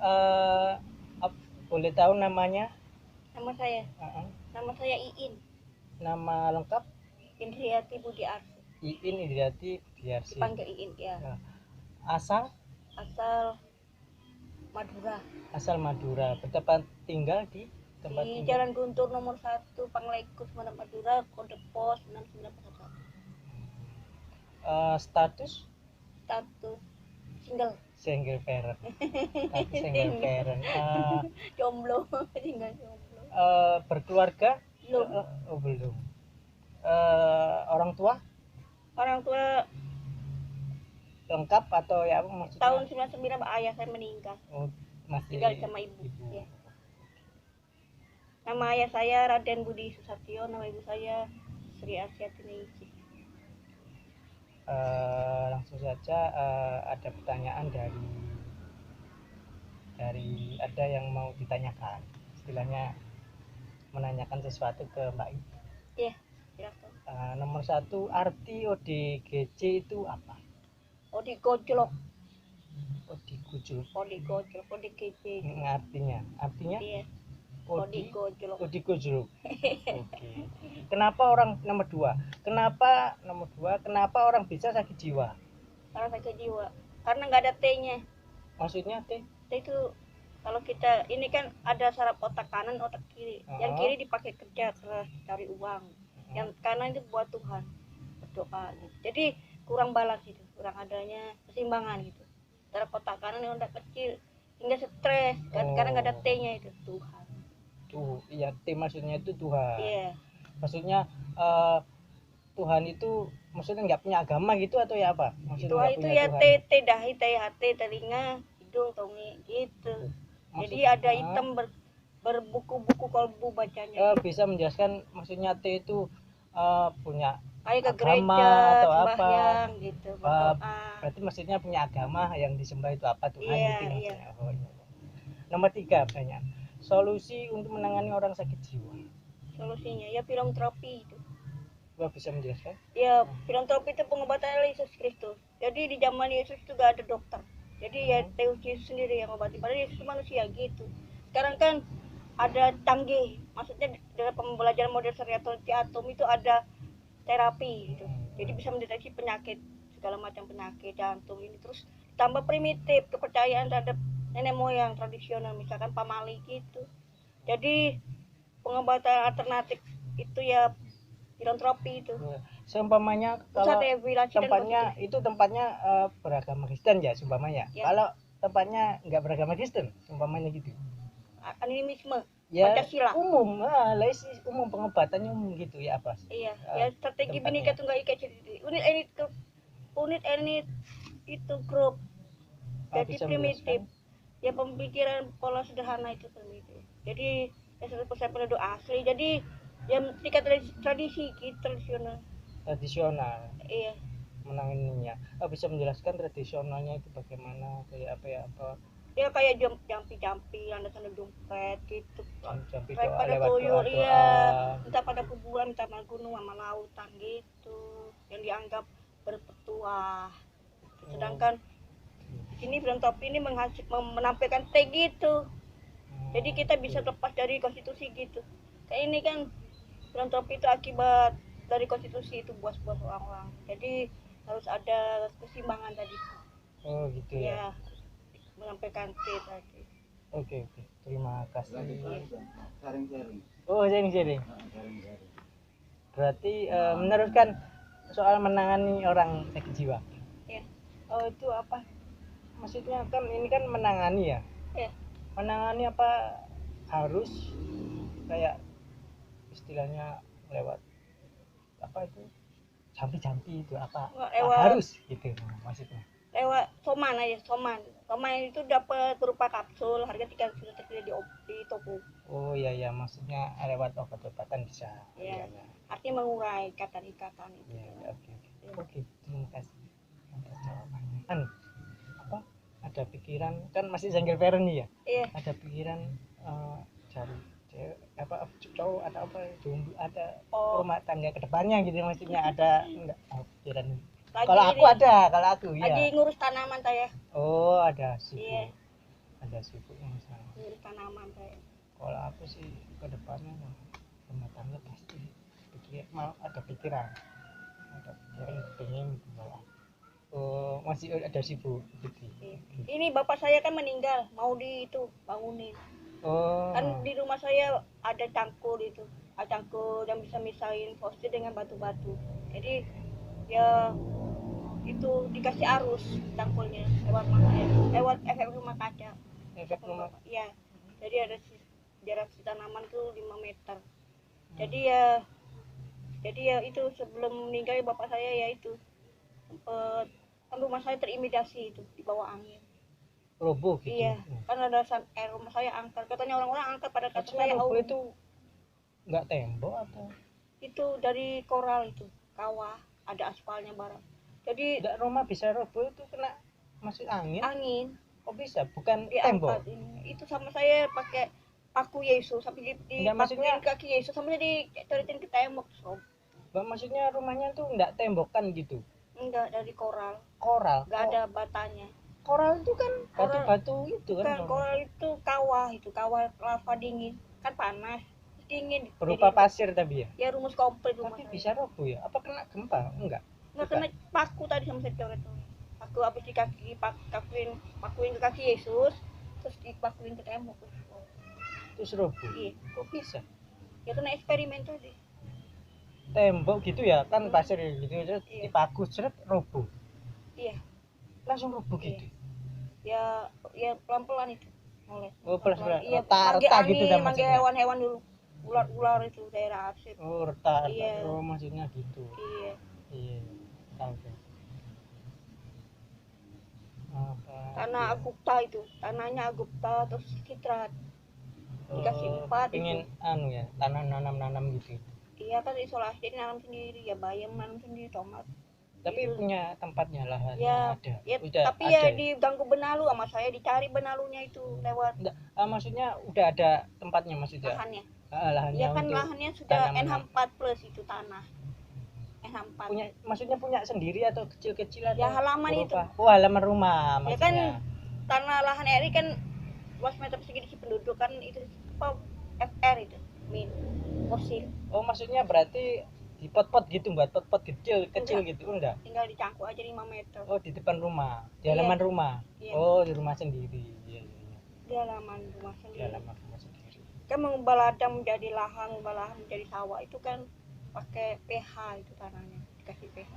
eh boleh tahu namanya? Nama saya, Uh-uh. nama saya Iin, Nama lengkap? Indriati Budiarsi. Iin Indriati Budiarsi. Dipanggil Iin ya. Asal? Asal Madura. Asal Madura. Bertempat tinggal di tempat di tinggal? Jalan Guntur nomor 1 Panglekus Madura, kode pos 6941. Status? Status single. Single parent. Single parent. Jomblo, tinggal jomblo. Berkeluarga? Belum. Oh, belum. Orang tua? Orang tua Lengkap atau ya maksudnya? tahun 99 ayah saya meninggal. Oh, masih tinggal sama ibu. Ya. Nama ayah saya Raden Budi Susatyo, nama ibu saya Sri Asyati Ningsih. Langsung saja, ada pertanyaan dari ada yang mau ditanyakan, istilahnya menanyakan sesuatu ke Mbak Ibu. Iya, silakan. Nomor 1, arti ODGJ itu apa? Odigojlok. Odigojlok. Odigojlok, ODGJ. Artinya? Iya. Odigojlok. Odigojlok. Oke. Kenapa orang nomor 2? Kenapa orang bisa sakit jiwa? Orang sakit jiwa karena nggak ada T-nya. Maksudnya T? T itu kalau kita ini kan ada saraf otak kanan, otak kiri. Yang kiri dipakai kerja keras cari uang. Yang kanan itu buat Tuhan, berdoa gitu. Jadi kurang balance gitu, kurang adanya keseimbangan gitu. Saraf otak kanan yang udah kecil hingga stres karena nggak ada T-nya itu Tuhan. Tuh, iya, T maksudnya itu Tuhan. Iya. Maksudnya Tuhan itu maksudnya nggak punya agama gitu atau ya apa? Maksudnya Tuhan itu ya T dahi, T hati, telinga, hidung, tongi gitu. Jadi ada hitam berbuku-buku kolbu bacanya. Bisa menjelaskan maksudnya T itu punya kayak ke agama gereja atau apa gitu, berarti maksudnya punya agama yang disembah itu apa Tuhan gitu iya. Oh, iya. Nomor 3 pertanyaan, solusi untuk menangani orang sakit jiwa. Solusinya ya filantropi itu. Bapak bisa menjelaskan? Ya, filantropi itu pengobatan Yesus Kristus. Jadi di zaman Yesus itu gak ada dokter. Jadi ya Yesus sendiri yang obati. Padahal Yesus itu manusia gitu. Sekarang kan ada canggih. Maksudnya dalam pembelajaran modern seriatul atom itu ada terapi gitu. Jadi bisa mendeteksi penyakit, segala macam penyakit jantung ini. Terus tambah primitif, kepercayaan terhadap nenek moyang tradisional, misalkan pamali gitu. Jadi pengobatan alternatif itu ya filantropi itu. Seumpamanya kalau tempatnya beragama Kristen ya seumpamanya. Ya. Kalau tempatnya nggak beragama Kristen, seumpamanya gitu. Animisme. Ya, Pancasila. Umum pengobatannya umum gitu ya apa? Iya, ya strategi Bhinneka Tunggal Ika unit itu grup. Jadi primitif. Ya pemikiran pola sederhana itu primitif. Jadi ya 100% penduduk asli. Jadi yang tingkat tradisi gitu, tradisional. Iya. Menanganinya. Bisa menjelaskan tradisionalnya itu bagaimana, kayak apa ya apa? Ya kayak jampi-jampi, landasan dompet gitu. Jampi kayak pada tuyul, iya. Minta pada kuburan, minta sama gunung, sama lautan gitu. Yang dianggap berpetuah. Sedangkan ini filantropi ini menampilkan T gitu. Jadi kita bisa lepas dari konstitusi gitu. Kayak ini kan filantropi itu akibat dari konstitusi itu buas-buas orang-orang. Jadi harus ada keseimbangan tadi. Oh gitu ya. Menyampaikan T tadi. Oke. Terima kasih. Sharing. Oh, sharing. Berarti meneruskan soal menangani orang sakit jiwa. Iya. Oh, itu apa? Maksudnya kan ini kan menangani ya? Iya. Menangani apa harus kayak istilahnya lewat apa itu? Jampi-jampi itu apa? Harus gitu maksudnya. Lewat soman aja, soman itu dapat berupa kapsul, harga 3 juta di toko. Oh iya, maksudnya lewat obat-obatan bisa. Iya. Artinya mengurai ikatan-ikatan itu. Iya, oke. Terima kasih atas jawabannya. Apa? Ada pikiran kan masih single parent nih ya? Iya. Ada pikiran cari apa cowok atau apa jomblo ada rumah tangga kedepannya gitu maksudnya ada enggak pikiran? Kalau aku iya. Lagi ngurus tanaman saya. Oh, ada sih. Iya. ada sibuk masalah. ngurus tanaman saya. Kalau aku sih ke depannya rumah tangga pasti mau ada pikiran pengen bahwa masih ada sibuk gitu. Ini bapak saya kan meninggal, mau di itu bangunin. Kan di rumah saya ada cangkul itu, ada cangkul yang bisa misahin poster dengan batu-batu. Jadi ya itu dikasih arus cangkulnya lewat efek rumah kaca. Efek rumah. Iya. Jadi ada jarak tanaman tuh 5 meter. Jadi ya itu sebelum meninggal bapak saya ya itu sempet kan rumah saya terintimidasi itu di bawah angin. Roboh gitu. Iya, kan ada rumah saya angker. Katanya orang-orang angker pada kata saya roboh itu nggak tembok atau? Itu dari koral itu, kawah, ada aspalnya barang. Jadi nggak rumah bisa roboh itu kena masuk angin? Angin. Kok bisa? Bukan tembok? Itu sama saya pakai paku Yesus sampai dipakuin kaki Yesus sampai dicoritin ke tembok. Maksudnya rumahnya tuh nggak tembokan gitu? Enggak, dari koral. Koral? Nggak ada batanya. Koral itu kan batu-batu itu kan? Koral itu kawah lava dingin, kan panas, dingin. Berupa pasir tapi ya? Ya rumus komplit rumah. Tapi bisa roboh ya? Apa kena gempa? Enggak kena paku tadi sama saya coret tuh. Paku habis di kaki, pakuin ke kaki Yesus, terus dipakuin ke tembok. Terus roboh? Iya. Kok bisa? Ya kena eksperimen tadi. Tembok gitu ya, kan pasir gitu aja dipaku seret roboh. Iya. Langsung roboh gitu. Ya pelan-pelan itu. Mulai. Oh, pelan-pelan. Iya, Reta gitu dah manggil maksudnya. hewan-hewan dulu. Ular-ular itu daerah arsip. Oh, reta. Iya. Oh, maksudnya gitu. Iya. Iya. Tahu. Tanah Agupta itu, tanahnya Agupta terus Citrat. Dikasih 4 pengen itu. Ya, tanah nanam gitu. Iya kan isolasi, jadi nanam sendiri, ya bayam nanam sendiri tomat. Tapi itu punya tempatnya lahan ya, ada. Ya, tapi ada. Ya diganggu benalu sama saya, dicari benalunya itu lewat. Maksudnya udah ada tempatnya maksudnya. Lahannya. Lahannya. Ya kan lahannya sudah NH4+ itu tanah. NH4. Maksudnya punya sendiri atau kecil-kecilan? Ya halaman itu. Oh, halaman rumah maksudnya. Ya kan tanah lahan RI kan luas meter persegi penduduk kan itu apa FR itu fosil. Oh, maksudnya berarti di pot-pot gitu, buat pot-pot kecil gitu enggak? Tinggal dicangkuk aja 5 meter. Oh, di depan rumah, di halaman rumah. Iya. Oh, di rumah sendiri. Iya. Di halaman rumah sendiri. Di halaman rumah sendiri. Kan mengubah ladang menjadi lahan menjadi sawah itu kan pakai pH itu tanahnya, dikasih pH.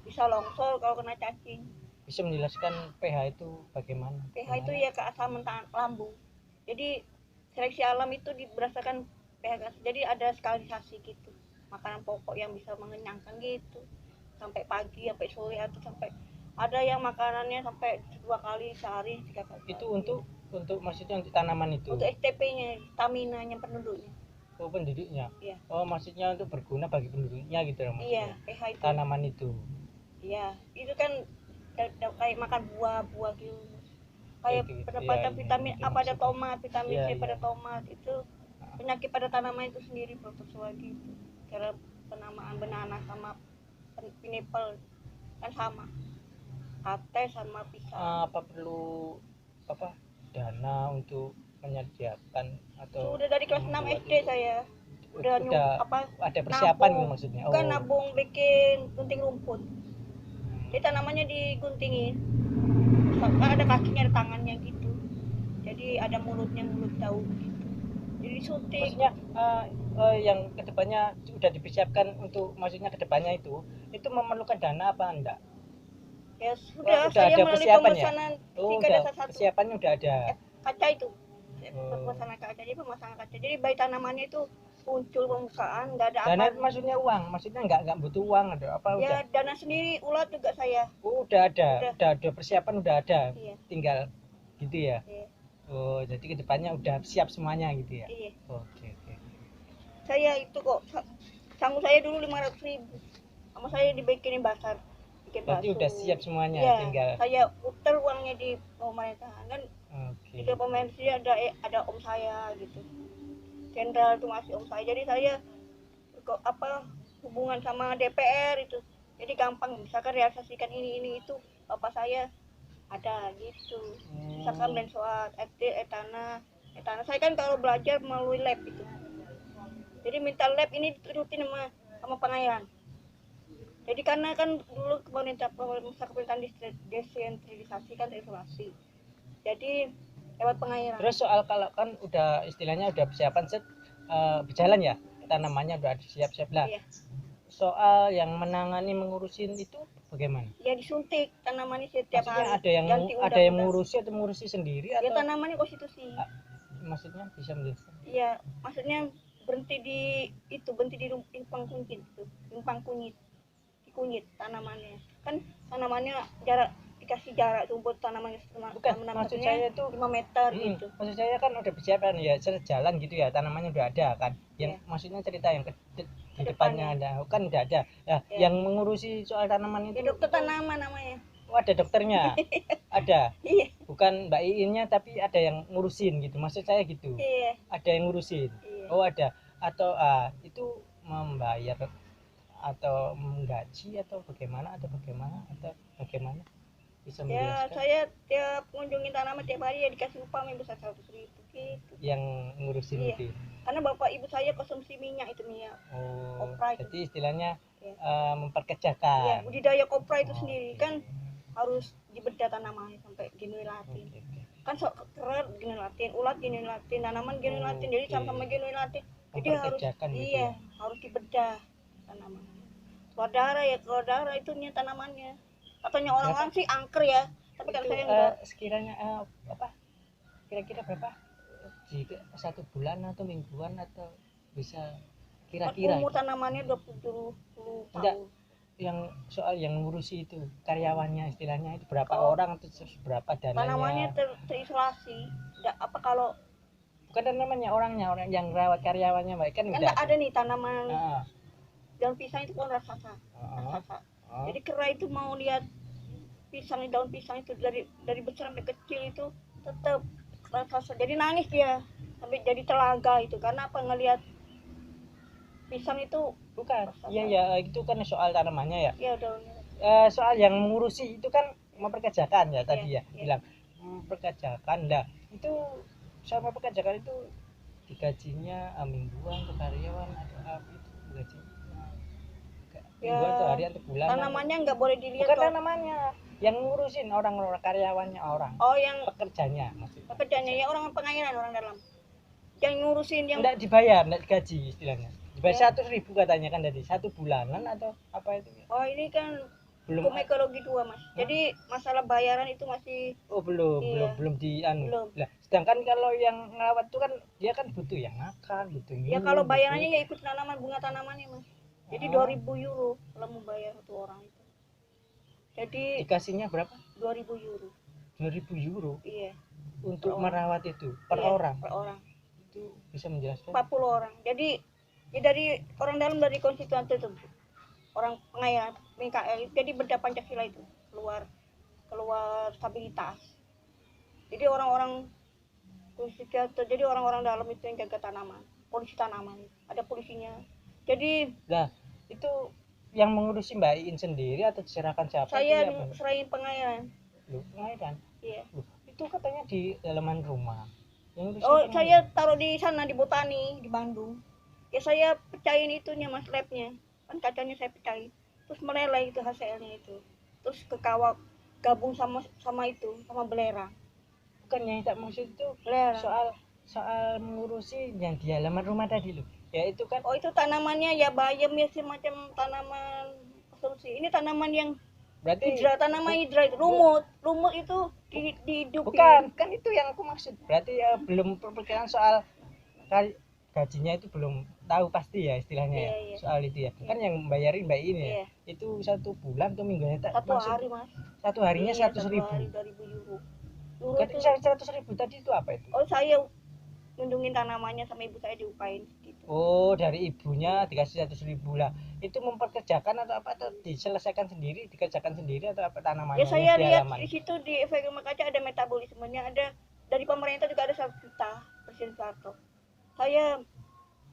Bisa longsor kalau kena cacing. Bisa menjelaskan pH itu bagaimana? pH itu ya keasaman lambung. Jadi seleksi alam itu berdasarkan pH. Jadi ada skalisasi gitu. Makanan pokok yang bisa mengenyangkan gitu. Sampai pagi, sampai sore atau sampai ada yang makanannya sampai 2 kali sehari, 3 kali. Itu untuk maksudnya untuk tanaman itu. Untuk STP-nya, stamina-nya penduduknya. Oh, penduduknya. Iya. Oh, maksudnya untuk berguna bagi penduduknya gitu loh maksudnya. Iya, pH itu. Tanaman itu. Iya, itu kan kayak makan buah gitu. Kayak pendapatan vitamin A pada tomat, vitamin C pada tomat itu penyakit pada tanaman itu sendiri protozoa gitu. Cara penamaan banana sama pineapple kan sama. Ate sama pisang. Apa perlu dana untuk menyediakan atau sudah dari kelas 6 SD saya udah ada persiapan nabung, maksudnya. Bukan nabung bikin gunting rumput. Jadi tanamannya diguntingin. Ada kakinya, ada tangannya gitu. Jadi ada mulut daun gitu. Jadi disuntik. Maksudnya yang kedepannya sudah dipersiapkan untuk maksudnya kedepannya itu memerlukan dana apa enggak? Ya sudah saya ada melalui pemesanan persiapannya udah ada. Kaca itu. Pemasangan kaca, jadi pemasangan kaca. Jadi bayi tanamannya itu muncul permukaan, nggak ada dana apa. Maksudnya uang, maksudnya nggak butuh uang ada apa? Ya udah. Dana sendiri ulat juga saya. Oh, udah ada persiapan udah ada. Iya. Tinggal gitu ya. Iya. Oh, jadi kedepannya udah siap semuanya gitu ya. Iya. Oke. Saya itu kok sanggup saya dulu 500.000 sama saya dibikinin basar. Berarti udah siap semuanya, ya, tinggal. Saya putar uangnya di pemerintahan kan. Di pemerintahan ada om saya gitu. Jenderal itu masih om saya. Jadi saya hubungan sama DPR itu. Jadi gampang misalkan realisasikan ini itu bapak saya ada gitu. Misalkan benzoat, etana. Saya kan kalau belajar melalui lab itu. Jadi minta lab ini rutin sama pengairan. Jadi karena kan dulu pemerintahan desentralisasi kan isolasi. Jadi lewat pengairan. Terus soal kalau kan udah istilahnya udah persiapan berjalan ya, tanamannya udah siap-siap lah. Iya. Soal yang menangani mengurusin itu bagaimana? Ya disuntik tanamannya setiap Maksudnya hari. ada yang ngurusi atau mengurusi sendiri Ya atau tanamannya konstitusi. maksudnya bisa menjelaskan? Iya, maksudnya berhenti di rimpang kunyit itu, di kunyit tanamannya. Kan tanamannya dikasih jarak buat tanamannya Bukan, maksud saya itu 5 meter gitu. Maksud saya kan udah persiapan ya, sejalan gitu ya, tanamannya udah ada kan. Yang maksudnya cerita yang di depannya ada kan udah ada. Nah, yang mengurusi soal tanaman itu Ya dokter tanaman namanya. Oh, ada dokternya. Ada. Iya. Bukan Mbak Iinnya tapi ada yang ngurusin gitu. Maksud saya gitu. Iya. Ada yang ngurusin. Iya. Oh, ada. Atau itu membayar atau menggaji atau bagaimana atau bagaimana? Bisa Ya, menjelaskan? saya tiap mengunjungi tanaman tiap hari ya dikasih upah bisa 100.000 gitu. Yang ngurusin Iya. itu. Karena bapak ibu saya konsumsi minyak Oh, kopra itu. jadi istilahnya Iya. memperkerjakan. Iya, budidaya kopra itu sendiri kan harus dibedah tanamannya sampai genuine kan keren genuine ulat genuine tanaman genuine jadi sama genuine jadi harus gitu iya ya? Harus dibedah tanaman keluar darah itu nih tanamannya katanya orang-orang sih angker ya tapi kalau saya enggak sekiranya kira-kira berapa jika 1 bulan atau mingguan atau bisa kira-kira umur tanamannya 20 tahun. Enggak, yang soal yang ngurusi itu karyawannya istilahnya itu berapa orang atau berapa dananya tanamannya terisolasi enggak kalau bukan tanamannya orang yang rawat karyawannya baik kan enggak ada nih tanaman daun pisang itu pohon raksasa jadi kera itu mau lihat daun pisang itu dari besar sampai kecil itu tetap raksasa jadi nangis dia sampai jadi telaga itu karena apa ngelihat pisang itu bukan iya itu kan soal tanamannya ya iya daunnya soal yang mengurusi itu kan memperkerjakan ya tadi ya bilang memperkerjakan lah itu sama pekerjaan itu digajinya mingguan ke karyawan atau apa itu gajinya mingguan atau harian atau bulan tanamannya nggak boleh dilihat bukan tanamannya yang ngurusin orang karyawannya orang yang pekerjanya maksudnya pekerjanya ya orang pengairan orang dalam yang ngurusin yang enggak dibayar enggak digaji istilahnya dibayar 100.000 katanya kan tadi 1 bulanan atau apa itu oh ini kan belum ekologi 2 mas jadi masalah bayaran itu masih belum lah sedangkan kalau yang ngerawat itu kan dia kan butuh yang makan butuh minum ya kalau bayarannya ya ikut bunga tanamannya mas jadi 2.000 euro kalau mau bayar satu orang itu jadi dikasihnya berapa 2.000 euro 2.000 euro iya untuk merawat itu per orang itu bisa menjelaskan 40 orang jadi ya dari orang dalam dari konstituen tersebut orang pengayaan PKL jadi beda Pancasila itu keluar stabilitas jadi orang-orang jadi orang-orang dalam itu yang jaga tanaman polisi tanaman ada polisinya jadi lah itu yang mengurusi Mbak Iin sendiri atau diserahkan siapa saya serahin pengairan pengairan iya itu katanya di halaman rumah saya taruh di sana di botani di Bandung ya saya pecahin itunya mas labnya kan kacanya saya pecahin terus meleleh itu hasilnya itu terus ke kawah gabung sama itu sama belerang bukannya tak maksud itu belerang soal mengurusi yang di halaman rumah tadi loh ya itu kan itu tanamannya ya bayam ya semacam tanaman konsumsi ini tanaman yang berarti tanaman hidra itu lumut itu dihidupin bukan kan itu yang aku maksud berarti ya belum perkiraan soal gajinya itu belum tahu pasti ya istilahnya ya soal itu ya kan yang bayarin Mbak ini ya itu 1 bulan atau minggunya tak hari mas satu harinya 100.000 euro kan 100.000 tadi itu apa itu saya ngunjungin tanamannya sama ibu saya diupain gitu. Dari ibunya dikasih 100.000 lah itu memperkerjakan atau apa atau diselesaikan sendiri dikerjakan sendiri atau apa tanamannya ya saya lihat di situ di efek rumah kaca ada metabolismenya ada dari pemerintah juga ada 1 juta Presiden Soeharto saya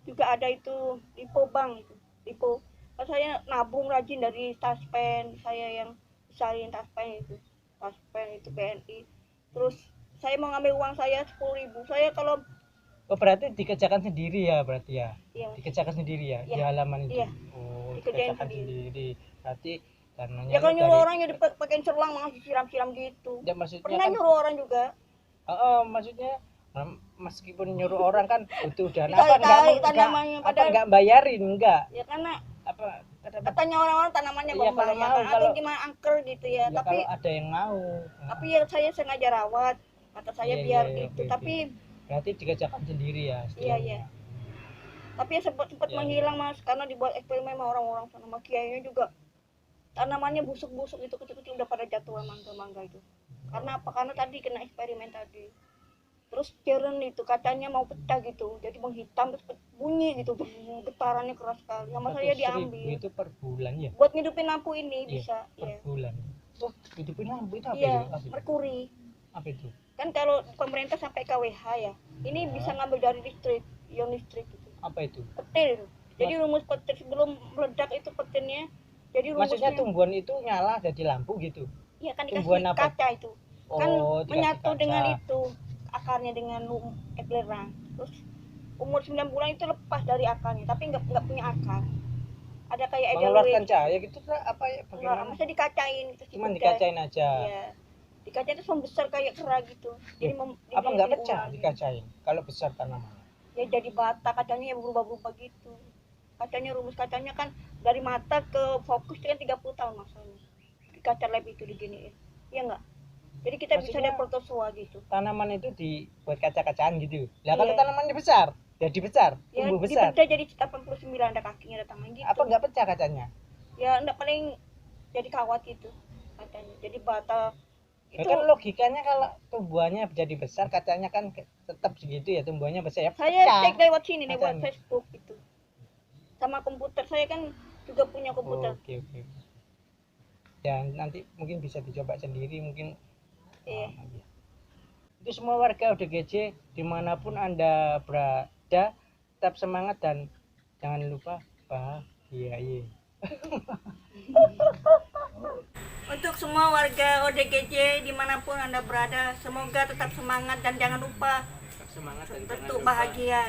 juga ada itu lipo bank itu saya nabung rajin dari taspen saya yang besarin taspen itu Taspen itu BNI. Terus saya mau ngambil uang saya 10.000. Saya kalau Oh, berarti dikerjakan sendiri ya berarti ya? iya, Dikerjakan sendiri ya di Iya. halaman itu? Iya. Oh, Dikerjain dikerjakan sendiri. sendiri. Berarti karenanya ya kalau lu nyuruh dari orang jadi pakai selang malah siram-siram gitu. ya, maksudnya Pernah kan nyuruh orang juga. maksudnya meskipun nyuruh orang kan butuh dana Dikali-kali apa tanamannya, padahal enggak bayarin enggak ya karena apa katanya orang-orang tanamannya Iya, kalau membayar mau, atau kalau- gimana angker gitu ya. ya Tapi kalau ada yang mau. ya saya sengaja rawat. Kata saya Iya, biar iya, itu. oke, Tapi berarti dikerjakan sendiri ya iya. istilahnya. Tapi sempat Iya, menghilang Mas karena dibuat eksperimen sama orang-orang sana. Sama kiainya juga tanamannya busuk-busuk itu kecil-kecil udah pada jatuh mangga-mangga itu. Karena apa? Karena tadi kena eksperimen tadi. Terus keren itu kacanya mau pecah gitu, jadi menghitam terus bunyi gitu, getarannya keras sekali. Sama saya 100.000 diambil. itu per bulan ya? Buat ngidupin lampu ini Iya, bisa. per Iya. bulan. Oh, hidupin lampu itu apa Iya, itu? Apa itu? merkuri. Apa itu? Kan kalau pemerintah sampai KWH ya, ini bisa ngambil dari listrik, ion listrik gitu. Apa itu? Petir. Jadi rumus petir sebelum meledak itu petirnya. Jadi Maksudnya rumusnya tumbuhan itu nyala jadi lampu gitu? iya kan tumbuhan dikasih apa? kaca itu. Kan Oh, dikasih menyatu kaca. dengan itu akarnya dengan belerang. Terus umur 9 bulan itu lepas dari akarnya, tapi nggak punya akar. Ada kayak Mengeluarkan edelweiss. cahaya gitu apa ya? Enggak, Bagaimana? maksudnya dikacain gitu. Cuman dikacain aja. Iya. Dikacain itu membesar kayak kera gitu. Jadi Apa nggak dijadiin pecah ulang. dikacain kalau besar tanamannya? Ya jadi bata, kacanya ya berubah-ubah gitu. Kacanya rumus kacanya kan dari mata ke fokus itu kan 30 tahun maksudnya. Di kaca lab itu diginiin. Iya enggak? Jadi kita bisa Maksudnya- lihat protosua gitu. Tanaman itu dibuat kaca-kacaan gitu. Lah kalau Iya. tanamannya besar, jadi besar, Ya tumbuh besar. dibedah jadi 89 ada kakinya ada tangan gitu. Apa nggak pecah kacanya? Ya enggak paling jadi kawat gitu kacanya. Jadi bata Ya itu kan logikanya kalau tumbuhannya jadi besar, kacanya kan tetap segitu ya, tumbuhannya besar ya saya pecah. cek lewat sini nih buat Kacanya. Facebook gitu. Sama komputer saya kan juga punya komputer. Oke. Ya nanti mungkin bisa dicoba sendiri mungkin. Iya. Iya. Itu semua warga ODGJ dimanapun Anda berada, tetap semangat dan jangan lupa bahagia. Untuk semua warga ODGJ dimanapun Anda berada, semoga tetap semangat dan jangan lupa Tetap semangat dan jangan untuk lupa bahagia.